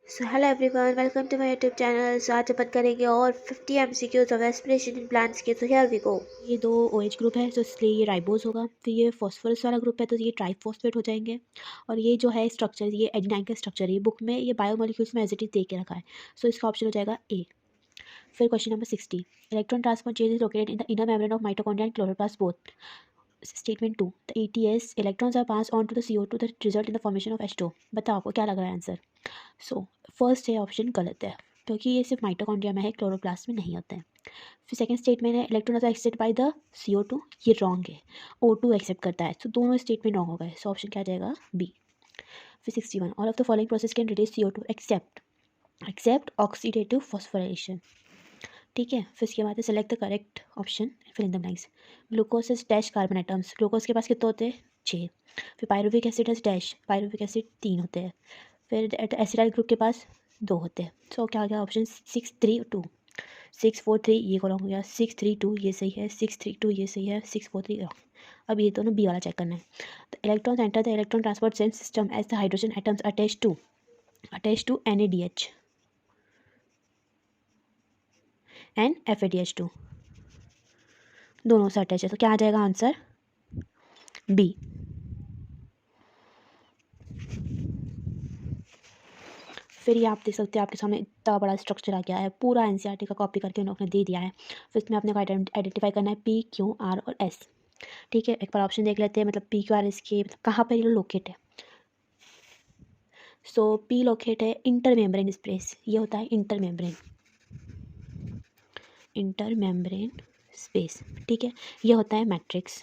So hello everyone, welcome to my YouTube channel. So आज अपन करेंगे और 50 MCQs of respiration in plants के। So here we go. ये दो OH ग्रुप है, तो इसलिए ये राइबोस होगा। फिर ये फॉस्फोरस वाला ग्रुप है, तो ये ट्राइफॉस्फेट हो जाएंगे। और ये जो है स्ट्रक्चर, ये एडेनाइन का स्ट्रक्चर है। ये बुक में ये बायोमोलिक्यूल्स में एज इट इज दे के रखा है। सो इसका ऑप्शन हो जाएगा ए। फिर question number 60, electron transport chain is located in the inner membrane of mitochondria and chloroplast both. Statement 2, the ETS electrons are pass on to the CO2 that result in the formation of H2। बताओ आपको क्या लग रहा है answer. So first है option गलत है, क्योंकि ये सिर्फ माइटोकॉन्ड्रिया में है, क्लोरोप्लास्ट में नहीं होते हैं। फिर सेकंड स्टेटमेंट है electron are accept by the CO2, ये रॉन्ग है। O2 एक्सेप्ट करता है। सो दोनों स्टेटमेंट रॉन्ग हो गए। सो ऑप्शन क्या आ जाएगा बी। फिर 61, all of the following process can reduce CO2 except oxidative phosphorylation. ठीक है। फिर इसके बाद select the correct option, fill in the blanks. Glucose is dash carbon atoms, glucose के पास कितने होते हैं 6। फिर pyruvic acid is dash, pyruvic acid 3 होते हैं। फिर एसिडाइल ग्रुप के पास 2 होते हैं। सो क्या गया ऑप्शन 632 643, ये रॉन्ग हो गया। 632 ये सही है, 632 ये सही है, 643 रॉन्ग। अब ये दोनों बी वाला चेक करना है। The electrons enter the electron transport system as the hydrogen atoms attach to NADH and FADH2, दोनों से अटैच है। तो क्या आ जाएगा आंसर बी। फिर ये आप देख सकते हैं, आपके सामने इतना बड़ा स्ट्रक्चर आ गया है, पूरा NCERT का कॉपी करके उन्होंने दे दिया है। फिर इसमें अपने को आइडेंटिफाई करना है PQR और S। ठीक है, एक बार ऑप्शन देख लेते हैं। मतलब PQR इसके मतलब कहाँ पर ये लोकेट है। सो P लोकेट है इंटर मेम्ब्रेन स्पेस, ये होता है इंटर मेम्ब्रेन स्पेस। ठीक है, ये होता है मैट्रिक्स।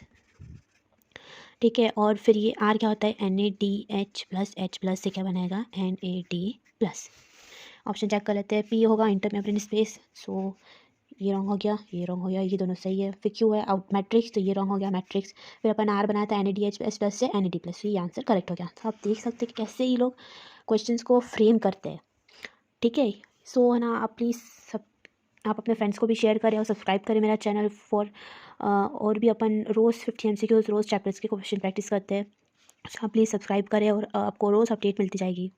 ठीक है, और फिर ये R क्या होता है NADH+H+ से क्या बनाएगा NAD+। ऑप्शन चेक कर लेते हैं। P होगा इंटर मेम्ब्रेन स्पेस, सो ये रॉन्ग हो गया, ये रॉन्ग हो गया, ये दोनों सही है। फिर Q है आउट मैट्रिक्स, तो ये रॉन्ग हो गया मैट्रिक्स। फिर अपन R बनाया था NADH++ से NAD+, तो ये आंसर करेक्ट हो गया। तो आप देख सकते हैं कि कैसे ये लोग क्वेश्चंस को फ्रेम करते हैं। ठीक है, सो है ना, आप प्लीज़ सब आप अपने फ्रेंड्स को भी शेयर करें और सब्सक्राइब करें मेरा चैनल फॉर और भी अपन रोज़ 50 MCQs रोज़ चैप्टर्स के क्वेश्चन प्रैक्टिस करते हैं। सो आप प्लीज़ सब्सक्राइब करें और आपको रोज़ अपडेट मिलती जाएगी।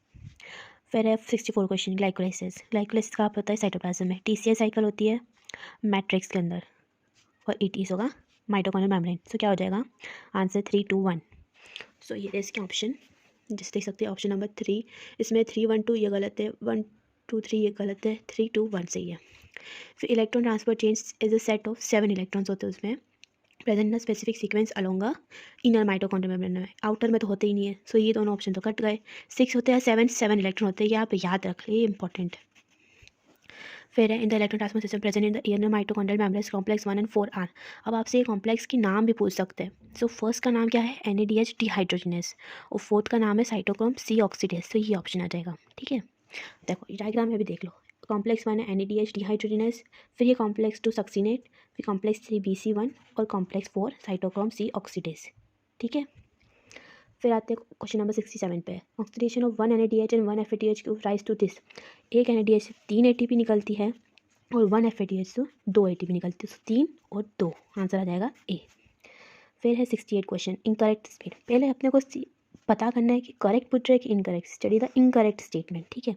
फिर है 64 क्वेश्चन, ग्लाइकोलाइसिस का आप पता है साइटोप्लाज्म में TCA साइकिल होती है मैट्रिक्स के अंदर, और ETs होगा माइटोकॉन्ड्रियल मेम्ब्रेन। सो क्या हो जाएगा आंसर 3 2 1। सो ये इसके ऑप्शन जैसे देख सकते हैं। ऑप्शन नंबर 3, इसमें 3 1 2 ये गलत है, 1 2 3 ये गलत है, 3 2 1 सही है। फिर electron transfer change is a set of 7 electrons होते हैं उसमें, present in specific sequence along inner mitochondrial membrane में, आउटर में तो होते ही नहीं है। सो ये दोनों ऑप्शन तो कट गए। 6 होते हैं, 7 इलेक्ट्रॉन होते हैं, ये आप याद रख ले, ये इंपॉर्टेंट है। फिर है in the electron transfer system present in the inner mitochondrial membrane complex 1 and 4 are. अब आपसे ये कॉम्प्लेक्स की नाम भी पूछ सकते हैं। सो फर्स्ट का नाम क्या है NADH डिहाइड्रोजनेस, और फोर्थ का नाम है साइटोक्रोम C ऑक्सीडेज। तो ये ऑप्शन आ जाएगा। ठीक है, देखो ये डायग्राम में भी देख लो। कॉम्प्लेक्स 1 है NADH डिहाइड्रोजनेस, फिर ये कॉम्प्लेक्स 2 सक्सीनेट, फिर कॉम्प्लेक्स 3 BC1 और कॉम्प्लेक्स 4 साइटोक्रोम C ऑक्सीडेज। ठीक है, फिर आते हैं क्वेश्चन नंबर 67 पे। Oxidation of 1 NADH and 1 FADH give rise to this. एक NADH से 3 ATP निकलती है और 1 FADH से 2 ATP निकलती है। 3 और 2 आंसर आ जाएगा ए। फिर है 68 क्वेश्चन, इनकरेक्ट स्टेट। पहले अपने को पता करना है कि करेक्ट पूछ रहे हैं कि incorrect. Study the incorrect statement. ठीक है,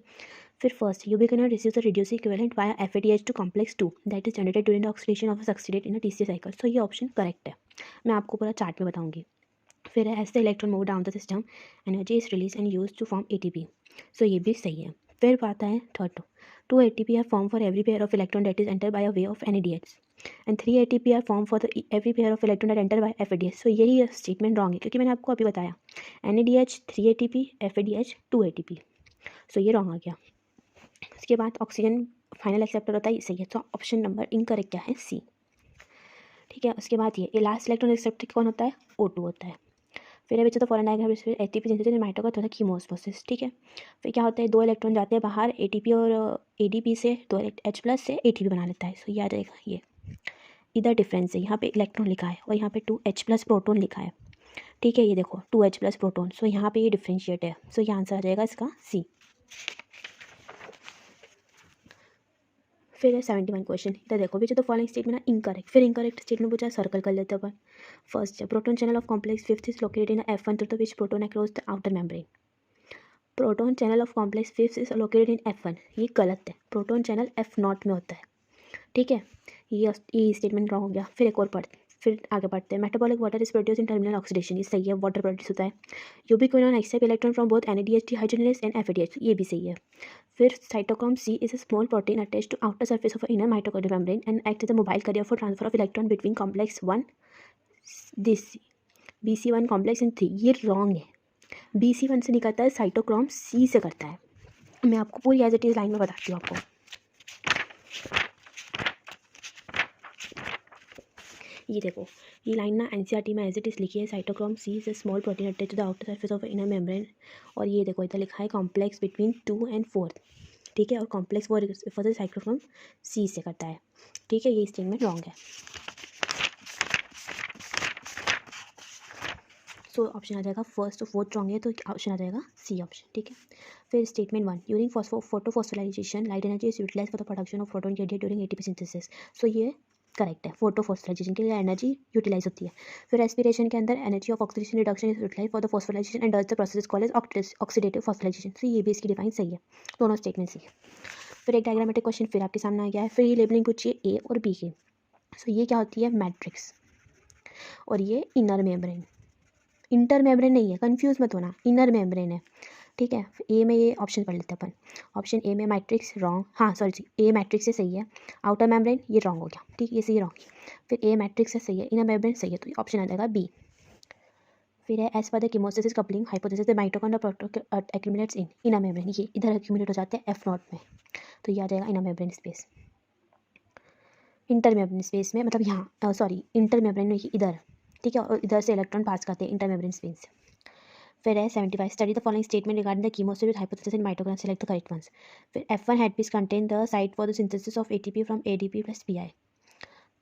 फिर first you can receive the reducing equivalent via FADH to complex 2 that is generated during the oxidation of a substrate in a TCA cycle। सो ये ऑप्शन करेक्ट है, मैं आपको पूरा chart में बताऊंगी। फिर है as the electron move down the system energy is release and use to form ATP। So ये भी सही है। फिर आता है थर्ड, 2 ATP are formed for every pair of electron that is entered by a way of NADH and 3 ATP are formed for the every pair of electron that enter by FADH। सो यही statement wrong है, क्योंकि मैंने आपको अभी बताया NADH 3 ATP, FADH 2 ATP। So ये wrong आ गया। उसके बाद ऑक्सीजन फाइनल एक्सेप्टर होता है, सही है। तो ऑप्शन नंबर इनकरेक्ट क्या है सी। ठीक है, उसके बाद ये लास्ट इलेक्ट्रॉन एक्सेप्टर कौन होता है O2 होता है। फिर बच्चे तो फॉरन डायग्राम फिर ATP सिंथेसिस माइटोकॉन्ड्रिया होता है कीमोस्मोसिस। ठीक है, फिर क्या होता है 2 इलेक्ट्रॉन जाते हैं बाहर ATP और ADP से, 2 H+ से ATP बना लेता है। सो ये आ जाएगा ये। इधर डिफरेंस है, यहाँ पे इलेक्ट्रॉन लिखा है और यहाँ पे 2H+ प्रोटोन लिखा है। ठीक है, ये देखो 2H+ प्रोटोन। सो यहाँ पे ये डिफ्रेंशिएट है। सो ये आंसर आ जाएगा इसका सी। फिर है 71 क्वेश्चन, इधर देखो which of the following statement are incorrect. फिर इनकरेक्ट स्टेटमेंट पूछा, सर्कल कर लेते हैं अपन। फर्स्ट है proton channel of complex 5th is located in F1 through the which proton across the outer membrane. Proton channel of complex fifth is located in F1, ये गलत है, प्रोटॉन चैनल F0 में होता है, ठीक है, ये स्टेटमेंट रॉन्ग हो गया। फिर आगे बढ़ते हैं। Metabolic water is produce in terminal oxidation, ये सही है, वाटर प्रोड्यूस होता है। Ubiquinone accept electron from both NADH dehydrogenase and FADH, ये भी सही है। फिर cytochrome C is a small protein attached to outer surface of inner mitochondrial membrane and act as a mobile carrier for transfer of electron between complex 1 this BC1 complex and 3, ये wrong है। BC1 से नहीं करता है, cytochrome C से करता है। मैं आपको पूरी एज इट इज़ लाइन में बताती हूँ आपको। ये देखो, ये लाइन ना NCERT में एज इट इज़ लिखी है, cytochrome C is a small protein attached to the outer surface of inner membrane, और ये देखो इधर लिखा है कॉम्प्लेक्स बिटवीन 2 and 4, ठीक है, और कॉम्प्लेक्स वो फर्दर साइटोक्रोम C से करता है, ठीक है, ये स्टेटमेंट रॉन्ग है। सो ऑप्शन आ जाएगा फर्स्ट और फोर्थ रॉन्ग है, तो ऑप्शन आ जाएगा C ऑप्शन, ठीक है। फिर statement 1, during photophosphorylation light energy is utilize for the production of proton gradient during ATP synthesis, so ये करेक्ट है, फोटोफॉस्फोराइजेशन के लिए एनर्जी यूटिलाइज होती है। फिर रेस्पिरेशन के अंदर energy of oxidation reduction is utilize for the phosphorylation and does the process called as oxidative phosphorylation, so ये भी इसकी डिफाइन सही है, दोनों स्टेटमेंट सही है। फिर एक डायग्रामेटिक क्वेश्चन फिर आपके सामने आ गया है, फिर ये लेबलिंग कुछ ये A और B की, सो ये क्या होती है, मैट्रिक्स, और ये इनर मेम्ब्रेन, इंटर मेम्ब्रेन नहीं है, कंफ्यूज मत होना, इनर मेम्ब्रेन है, ठीक है। ए में ये ऑप्शन पढ़ लेते हैं अपन, ऑप्शन ए में मैट्रिक्स रॉन्ग, हाँ सॉरी ए मैट्रिक्स से सही है, आउटर मेम्ब्रेन ये रॉन्ग हो गया, ठीक है, ये सही रॉन्ग है। फिर ए मैट्रिक्स से सही है, इनर मेम्ब्रेन सही है, तो ऑप्शन आ जाएगा B। फिर है एज पर द कीमोसिस coupling hypothesis the mitochondria accumulates in inner membrane, ये इधर एक्यूमुलेट हो जाते हैं F0 में, तो ये आ जाएगा inner membrane space. Inter membrane space में मतलब यहाँ सॉरी इंटर मेम्ब्रेन में इधर, ठीक है, और इधर से इलेक्ट्रॉन पास करते हैं इंटर मेम्ब्रेन स्पेस से। फिर है 75, study the following statement regarding the कीमोसिस hypothesis in mitochondria, select the correct ones. फिर F1 headpiece contain the site for the synthesis of ATP from ADP plus PI,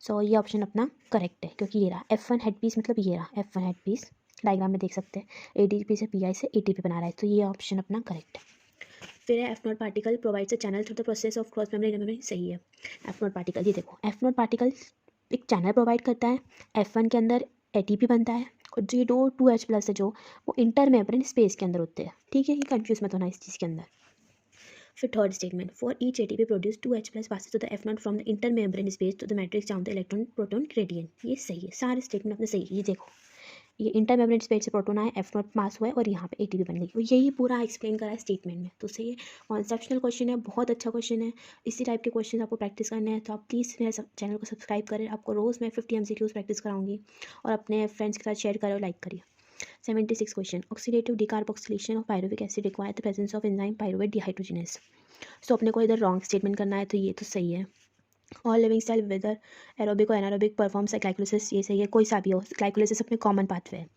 so ये option अपना correct है, क्योंकि ये रहा F1 हेडपीस, मतलब ये रहा F1 हेडपीस, डायग्राम में देख सकते हैं ADP से PI से ATP बना रहा है, तो ये ऑप्शन अपना करेक्ट है। फिर है F0 particle provides a channel through the process of cross membrane membrane, सही है। F0 पार्टिकल, ये देखो F0 पार्टिकल एक चैनल प्रोवाइड करता है, F1 के अंदर ATP बनता है, और जो ये 2H प्लस है जो वो इंटर मेम्ब्रेन स्पेस के अंदर होते हैं, ठीक है, ये कंफ्यूज मत होना इस चीज़ के अंदर। फिर third statement, for each ATP produce 2H plus passes to the F0 from the intermembrane space to the matrix down the electron proton gradient, ये सही है, सारे स्टेटमेंट अपने सही है। ये देखो, ये इंटर मेम्ब्रेन स्पेस से प्रोटोन आया, F0 पास हुआ है, और यहाँ पे ATP बन गई, और यही पूरा एक्सप्लेन करा है स्टेटमेंट में, तो सही है। कॉन्सेप्शनल क्वेश्चन है, बहुत अच्छा क्वेश्चन है, इसी टाइप के क्वेश्चन आपको प्रैक्टिस करने हैं, तो आप प्लीज़ मेरे चैनल को सब्सक्राइब करें, आपको रोज़ मैं 50 MCQs प्रैक्टिस कराऊंगी, और अपने फ्रेंड्स के साथ शेयर करें और लाइक करिए। 76 question, oxidative decarboxylation of pyruvic acid require the presence of enzyme pyruvate dehydrogenase, so अपने को इधर रॉन्ग स्टेटमेंट करना है, तो ये तो सही है। All living cell whether aerobic और एनारोबिक परफॉर्म्स ग्लाइकोलिसिस, ये सही है, कोई सा भी हो, ग्लाइकोलिसिस अपने कॉमन पाथवे है।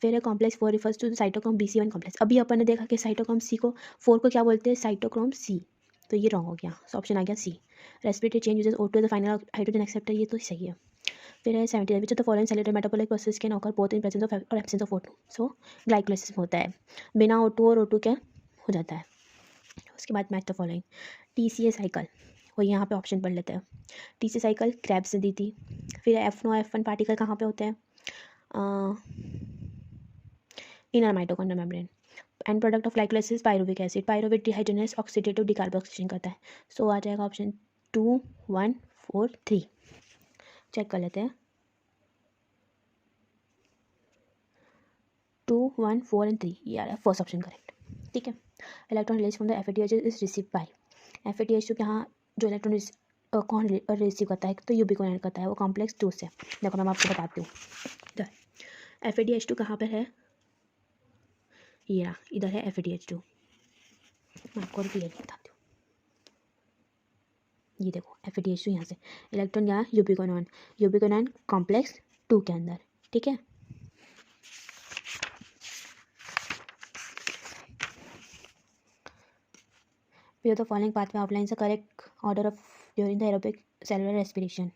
फिर है complex 4 refers to cytochrome BC1 complex, अभी अपन ने देखा कि साइटोक्रोम C को 4 को क्या बोलते हैं, साइटोक्रोम C, तो ये रॉन्ग हो गया, सो ऑप्शन आ गया C। Respiratory change uses O2 as the final hydrogen acceptor, ये तो सही है। फिर है 70, which of the following cellular metabolic process can occur both in presence of और absence of O2, so glycolysis होता है, बिना O2 और O2 क्या हो जाता है। उसके बाद match the following, TCA cycle, वो यहाँ पे ऑप्शन पढ़ लेते हैं। TCA साइकिल क्रैब्स ने दी थी। फिर F1 F1 पार्टिकल कहाँ पे होते हैं, inner mitochondrial membrane. And product of glycolysis pyruvic acid, pyruvate dehydrogenase oxidative decarboxylation करता है, सो आ जाएगा ऑप्शन 2 1 4 3, चेक कर लेते हैं। 2 1 4 एंड 3, ये आ रहा है फर्स्ट ऑप्शन करेक्ट, ठीक है। Electron release from the FADH is receive by, FADH यहाँ जो इलेक्ट्रॉन कौन रिसीव करता है, तो यूबिक्विनोन करता है, वो कॉम्प्लेक्स 2 से, देखो मैं आपको बताती हूँ। इधर FADH2 कहाँ पर है, ये रहा, इधर है FADH2, मैं आपको क्लियर बताती हूँ। ये देखो FADH2 यहाँ से, इलेक्ट्रॉन यहाँ यूबिक्विनोन कॉम्प्लेक्स 2 के अंदर, ठीक है। फिर the following pathway outlines the correct order of during the aerobic cellular respiration,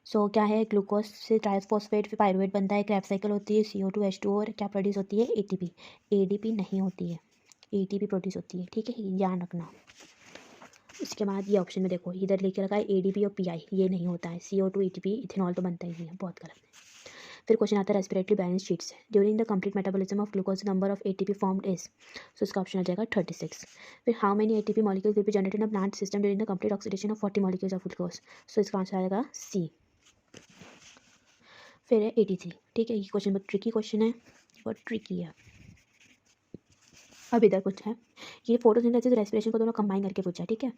so क्या है, ग्लूकोज से ट्राइफॉस्फेट फिर पायरुवेट बनता है, क्रैब साइकिल होती है, CO2H2 और क्या प्रोड्यूस होती है, ATP, ADP नहीं होती है, ATP प्रोड्यूस होती है, ठीक है, ध्यान रखना। इसके बाद ये ऑप्शन में देखो, इधर लेके रखा है ADP और PI, ये नहीं होता है, CO2 ATP इथेनॉल तो बनता ही नहीं है, बहुत गलत है। फिर क्वेश्चन आता है रेस्पिरेटरी बैलेंस शीट से, during the complete metabolism of glucose number of ATP formed is, so इसका ऑप्शन आ जाएगा 36। फिर how many ATP molecules will be generated in a plant system during the complete oxidation of 40 molecules of glucose, so इसका answer आएगा सी। फिर है 83, ठीक है, ये क्वेश्चन बहुत ट्रिकी क्वेश्चन है, बहुत ट्रिकी है। अब इधर कुछ है, ये फोटोसिंथेसिस रेस्पिरेशन को दोनों कंबाइन करके पूछा है, ठीक है।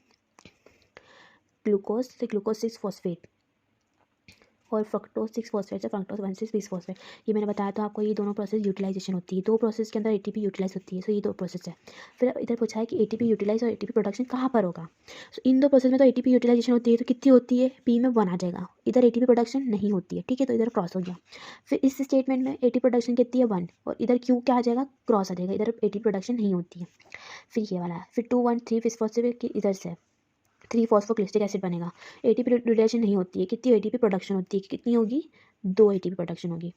ग्लूकोज से ग्लूकोज 6 फॉस्फेट और फ्रक्टोज 6 फॉस्फेट से फ्रक्टोज 1 से 20 फॉस्फेट, ये मैंने बताया तो आपको, ये दोनों प्रोसेस यूटिलाइजेशन होती है, दो प्रोसेस के अंदर एटीपी यूटिलाइज होती है, सो ये दो प्रोसेस है। फिर इधर पूछा है कि एटीपी यूटिलाइज और एटीपी प्रोडक्शन कहाँ पर होगा, सो इन दो प्रोसेस में तो एटीपी यूटिलाइजेशन होती है, तो कितनी होती है, पी में 1 आ जाएगा, इधर एटीपी प्रोडक्शन नहीं होती है, ठीक है, तो इधर क्रॉस हो गया। फिर इस स्टेटमेंट में एटीपी प्रोडक्शन कितनी है 1, और इधर क्यों क्या आ जाएगा, क्रॉस आ जाएगा, इधर एटीपी प्रोडक्शन नहीं होती है। फिर ये वाला है, फिर 2,1,3 फिस्फोस्फेट की इधर से 3 फॉस्फोक्लिस्टिक एसिड बनेगा, एटीपी यूटिलाइजेशन नहीं होती है, कितनी एटीपी प्रोडक्शन होती है, कितनी होगी, 2 एटीपी प्रोडक्शन होगी।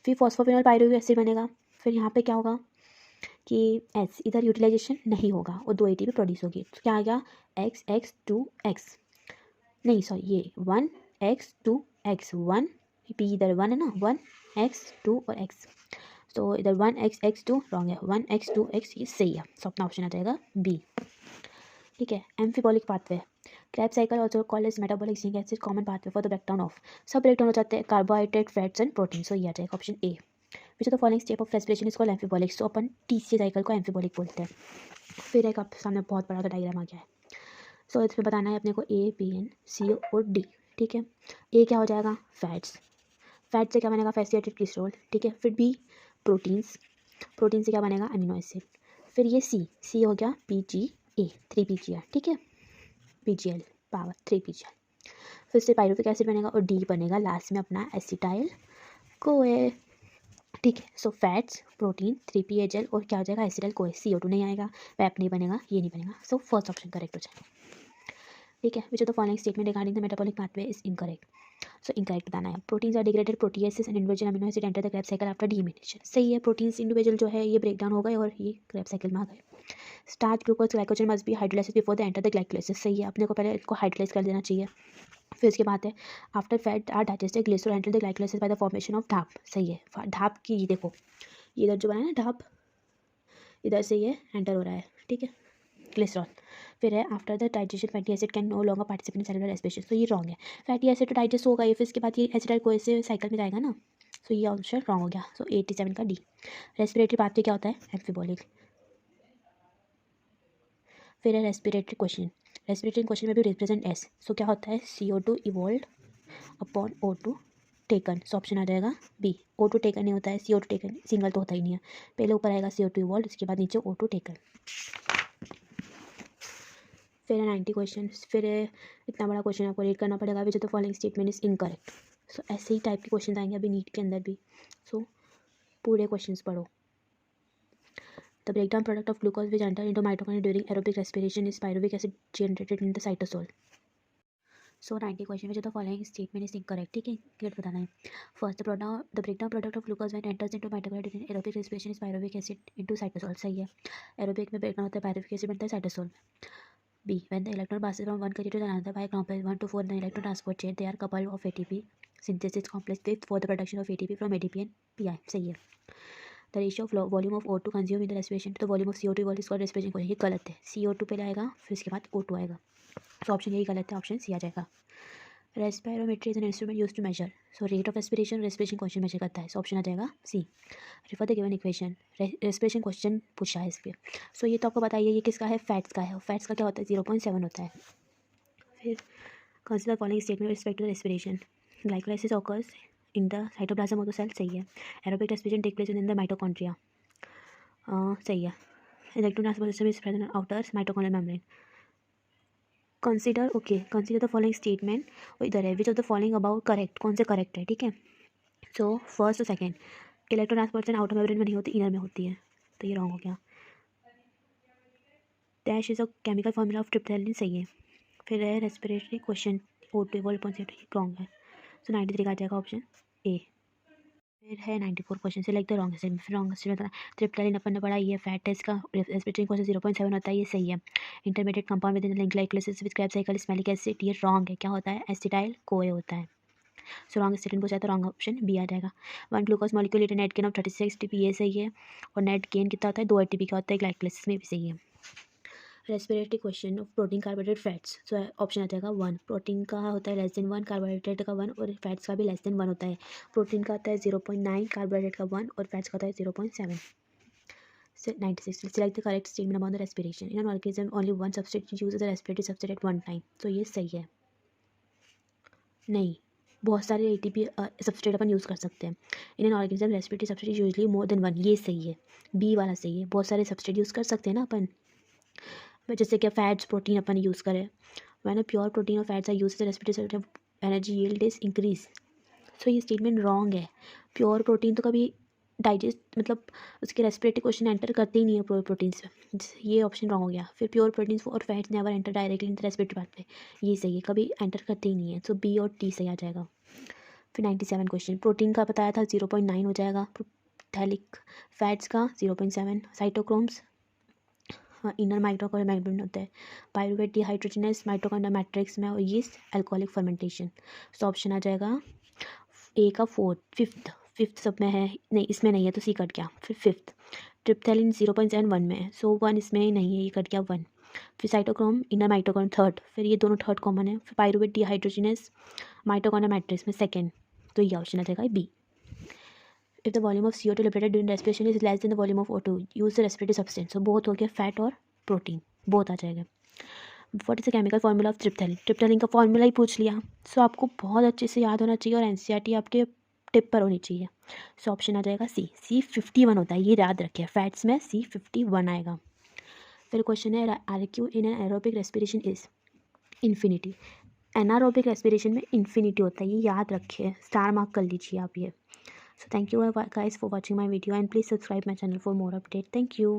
फिर फॉस्फोफिनोल पायरुविक एसिड बनेगा, फिर यहाँ पे क्या होगा कि एस इधर यूटिलाइजेशन नहीं होगा और 2 एटीपी प्रोड्यूस होगी, तो क्या आ गया X2X, नहीं सॉरी ये 1X2X 1, पी इधर 1 है ना, 1X2 और X, तो इधर 1X2 रॉन्ग है, 1X2X ये सही है, सो अपना ऑप्शन आ जाएगा बी, ठीक है। Amphibolic pathway, Krebs cycle also called as metabolic zinc acid common pathway for the breakdown of, सब ब्रेकडाउन हो जाते हैं carbohydrate fats and protein, so ये आ जाएगा option A. Which of the following step of respiration is called amphibolic, so अपन TC cycle को amphibolic बोलते हैं। फिर एक आप सामने बहुत बड़ा सा डायग्राम आ गया है, सो इसमें बताना है अपने को ए बी एन सी और डी, ठीक है। ए क्या हो जाएगा, फैट्स, फैट से क्या बनेगा, फैटी ग्लिसरॉल, ठीक है। फिर बी प्रोटीन्स, प्रोटीन से क्या बनेगा, अमीनो एसिड। फिर ये सी हो गया PGA 3PGR, ठीक है, PGL पावर 3PGR। फिर से पायरुविक एसिड बनेगा और डी बनेगा लास्ट में अपना एसिटाइल कोए, ठीक है। सो फैट्स प्रोटीन 3PHL और क्या हो जाएगा, एसिटाइल कोए, CO2 नहीं आएगा, पैप नहीं बनेगा, ये नहीं बनेगा, सो फर्स्ट ऑप्शन करेक्ट हो जाएगा, ठीक है। Which of the following statement regarding the metabolic pathway is incorrect, so incorrect बताना है। Proteins are degraded proteases and individual amino acid enter the Krebs cycle after deamination, सही है, proteins individual जो है ये ब्रेक डाउन हो गए और ये क्रैब साइकिल में आ गए। Starch glucose glycogen must be hydrolysis before the enter the glycolysis, सही है, अपने को पहले इसको हाइड्रोलाइज कर देना चाहिए। फिर इसके बाद है after fat are digested glycerol enter the glycolysis by the formation of DHAP, सही है, ढाप की देखो ये इधर जो बना है ना ढाप, इधर से ये एंटर हो रहा है, ठीक है, ग्लिसरॉल। फिर है after the digestion fatty acid can no longer participate in cellular respiration, तो ये रॉन्ग है, फैटी एसिड तो डाइजेस्ट होगा ये, फिर इसके बाद ये एसिडाइल कोए से साइकिल में जाएगा ना, सो ये ऑप्शन रॉन्ग हो गया, सो 87 का डी। रेस्पिरेटरी पाथवे क्या होता है, एम्फिबॉलिक। फिर है रेस्पिरेटरी क्वेश्चन, रेस्पिरेटरी क्वेश्चन में भी रिप्रेजेंट एस, सो क्या होता है, CO2 evolve upon O2 taken, so option आ जाएगा बी, O2 टेकन नहीं होता है, CO2 टेकन सिंगल तो होता ही नहीं है, पहले ऊपर आएगा CO2 इवॉल्व, उसके बाद नीचे O2 टेकन। फिर है 90 क्वेश्चन, फिर है इतना बड़ा क्वेश्चन आपको रीड करना पड़ेगा, which of the following statement is incorrect, so ऐसे ही टाइप के क्वेश्चन आएंगे अभी नीट के अंदर भी, सो पूरे क्वेश्चंस पढ़ो। The breakdown product of glucose which enter into mitochondria during aerobic respiration is pyruvic acid generated in the cytosol. So 90 question which of the following statement is incorrect, ठीक है, clear बताना है। First the breakdown product of glucose when enters into mitochondria during aerobic respiration is pyruvic acid into cytosol, सही है, aerobic में breakdown होता है pyruvic acid बनता है cytosol में। B when the electron passes from one carrier to another by complex 1 to 4 in the electron transport chain they are coupled of ATP synthesis complex 5 for the production of ATP from ADP and PI, सही है। The ratio of volume of O2 consumed in the respiration to the volume of CO2 evolved is called respiration quotient, ये गलत है, CO2 पहले आएगा फिर उसके बाद O2 आएगा, तो ऑप्शन यही गलत है, ऑप्शन सी आ जाएगा। Respirometry is an instrument use to measure, so rate of respiration respiration question measure करता है, सो ऑप्शन आ जाएगा C. Refer the given equation, respiration question पूछा है इस पर, सो ये तो आपको बताइए ये किसका है, फैट्स का है, और फैट्स का क्या होता है 0.7 होता है। फिर consider following statement respect to the respiration, glycolysis occurs in the cytoplasm of the cell, सही है। Aerobic respiration take place in the mitochondria, सही है। Electron transport system is present outer mitochondrial membrane. Consider consider the following statement, इधर है which of the following about correct, कौन से correct है, ठीक है। सो फर्स्ट और second, electron transport outer membrane में नहीं होती, इनर में होती है, तो ये रॉन्ग हो गया। Dash is a chemical formula of tryptophan, सही है। फिर है रेस्पिरेटरी क्वेश्चन O2 रॉन्ग है, सो 93 का आ जाएगा ऑप्शन ए। फिर है 94 क्वेश्चन से like the wrong answer, wrong answer बताना। ट्रिप्टोफैन अपन ने पढ़ा, ये फैट है, इसका रेस्पिरेटरी क्वेश्चन 0.7 होता है, ये सही है। Intermediate compound within the glycolysis with Krebs cycle is malic acid, ये रॉन्ग है, क्या होता है, एसिटाइल कोए होता है। सो रॉन्ग स्टेटमेंट पूछा तो रॉन्ग ऑप्शन बी आ जाएगा। 1 glucose molecule litre net gain of 36 ATP, ये सही है। और नेट गेन कितना होता है, 2 ATP का होता है ग्लाइकोलाइसिस में, भी सही है। Respiratory question of protein carbohydrate fats, so option आ जाएगा 1। प्रोटीन का होता है <1, कार्बोहाइड्रेट का 1 और फैट्स का भी <1 होता है। प्रोटीन का होता है 0.9, कार्बोहाइड्रेट का 1 और फैट्स का होता है 0.7। 96. Select the correct statement about the respiration. In an organism, only one substrate uses a respiratory substrate at one time. So ये सही है। नहीं, बहुत सारे ATP सबस्ट्रेट अपन यूज़ कर सकते हैं। In an organism respiratory substrate usually more than 1, ये सही है। बी वाला सही है, बहुत सारे सबस्ट्रेट यूज़ कर सकते हैं ना अपन, जैसे कि फैट्स प्रोटीन अपन यूज़ करें। व्हेन अ प्योर प्रोटीन और fats are used respiratory substrate energy yield is increase. So ये स्टेटमेंट रॉन्ग है। प्योर प्रोटीन तो कभी डाइजेस्ट मतलब उसके रेस्पिरेटरी क्वेश्चन एंटर करते ही नहीं है प्योर प्रोटीन से, ये ऑप्शन रॉन्ग हो गया। फिर प्योर प्रोटीन्स और fats never enter directly in the respiratory pathway, ये सही है, कभी एंटर करते ही नहीं है। सो बी और टी सही आ जाएगा। फिर 97 क्वेश्चन, प्रोटीन का बताया था 0.9 हो जाएगा, थैलिक फैट्स का 0.7, साइटोक्रोम्स इनर माइटोकॉन्ड्रिया मैग्नेट होता है, पायरुवेट डिहाइड्रोजनेस माइटोकॉन्ड्रिया मैट्रिक्स में, और ये अल्कोहलिक फर्मेंटेशन। सो ऑप्शन आ जाएगा ए का 5th सब में है, नहीं इसमें नहीं है तो सी कट गया। फिर 5th ट्रिप्थेलिन 0.7 1 में है, सो 1 इसमें नहीं है, ये कट गया 1। फिर साइटोक्रोम इनर माइटोकॉन्ड्रिया 3rd, फिर ये दोनों 3rd कॉमन है। फिर पायरुवेट डिहाइड्रोजनेस माइटोकॉन्ड्रिया मैट्रिक्स में 2nd, तो ये ऑप्शन आ जाएगा B. If the volume of CO2 liberated during respiration is less than the volume of O2, use the respiratory substance. So बहुत हो गया, फैट और प्रोटीन बहुत आ जाएगा। What is the chemical formula of ट्रिप्थेलिन, ट्रिप्थेलिन का फॉर्मूला ही पूछ लिया। सो आपको बहुत अच्छे से याद होना चाहिए और NCERT आपके टिप पर होनी चाहिए। सो ऑप्शन आ जाएगा C51 होता है, ये याद रखिए, फैट्स में C51 आएगा। फिर क्वेश्चन है RQ in an aerobic respiration is infinity. Anaerobic respiration में इन्फिनिटी होता है, ये याद रखिए, स्टार मार्क कर लीजिए आप ये। So thank you guys for watching my video and please subscribe my channel for more update. Thank you.